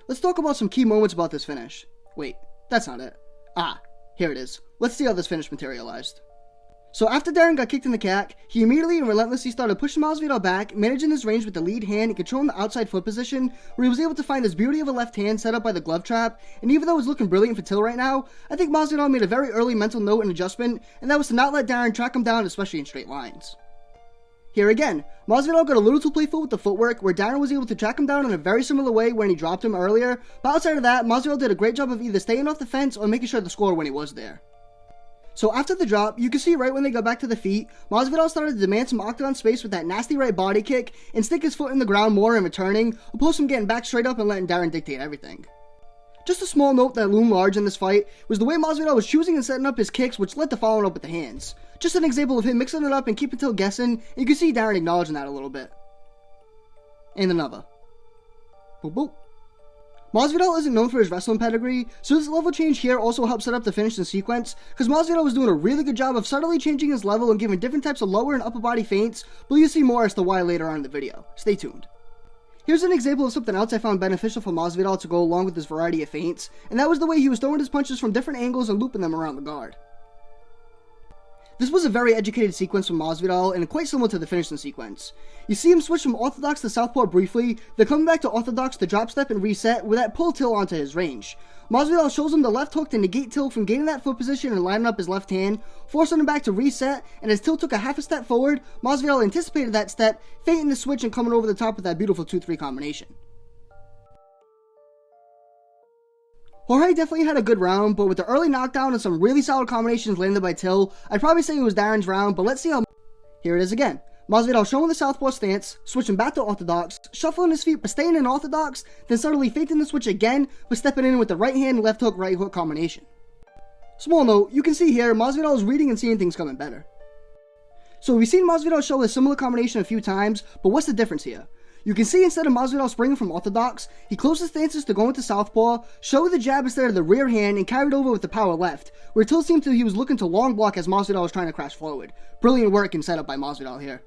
let's talk about some key moments about this finish. Wait, that's not it. Ah, here it is. Let's see how this finish materialized. So after Darren got kicked in the cack, he immediately and relentlessly started pushing Masvidal back, managing his range with the lead hand and controlling the outside foot position, where he was able to find this beauty of a left hand set up by the glove trap, and even though it was looking brilliant for Till right now, I think Masvidal made a very early mental note and adjustment, and that was to not let Darren track him down, especially in straight lines. Here again, Masvidal got a little too playful with the footwork, where Darren was able to track him down in a very similar way when he dropped him earlier, but outside of that, Masvidal did a great job of either staying off the fence or making sure to score when he was there. So after the drop, you can see right when they got back to the feet, Masvidal started to demand some octagon space with that nasty right body kick and stick his foot in the ground more in returning, opposed to getting back straight up and letting Darren dictate everything. Just a small note that loomed large in this fight was the way Masvidal was choosing and setting up his kicks, which led to following up with the hands. Just an example of him mixing it up and keeping Till guessing, and you can see Darren acknowledging that a little bit. And another. Boop boop. Masvidal isn't known for his wrestling pedigree, so this level change here also helps set up the finish in sequence, because Masvidal was doing a really good job of subtly changing his level and giving different types of lower and upper body feints, but you'll see more as to why later on in the video. Stay tuned. Here's an example of something else I found beneficial for Masvidal to go along with his variety of feints, and that was the way he was throwing his punches from different angles and looping them around the guard. This was a very educated sequence from Masvidal and quite similar to the finishing sequence. You see him switch from orthodox to southpaw briefly, then coming back to orthodox to drop step and reset with that pull Till onto his range. Masvidal shows him the left hook to negate Till from gaining that foot position and lining up his left hand, forcing him back to reset, and as Till took a half a step forward, Masvidal anticipated that step, feinting the switch and coming over the top with that beautiful 2-3 combination. Jorge definitely had a good round, but with the early knockdown and some really solid combinations landed by Till, I'd probably say it was Darren's round, but let's see how. Here it is again. Masvidal showing the southpaw stance, switching back to orthodox, shuffling his feet but staying in orthodox, then suddenly feinting the switch again, but stepping in with the right hand, left hook, right hook combination. Small note, you can see here, Masvidal is reading and seeing things coming better. So we've seen Masvidal show a similar combination a few times, but what's the difference here? You can see instead of Masvidal springing from orthodox, he closed his stances to go into southpaw, showed the jab instead of the rear hand, and carried over with the power left, where Till seemed to he was looking to long block as Masvidal was trying to crash forward. Brilliant work and setup by Masvidal here.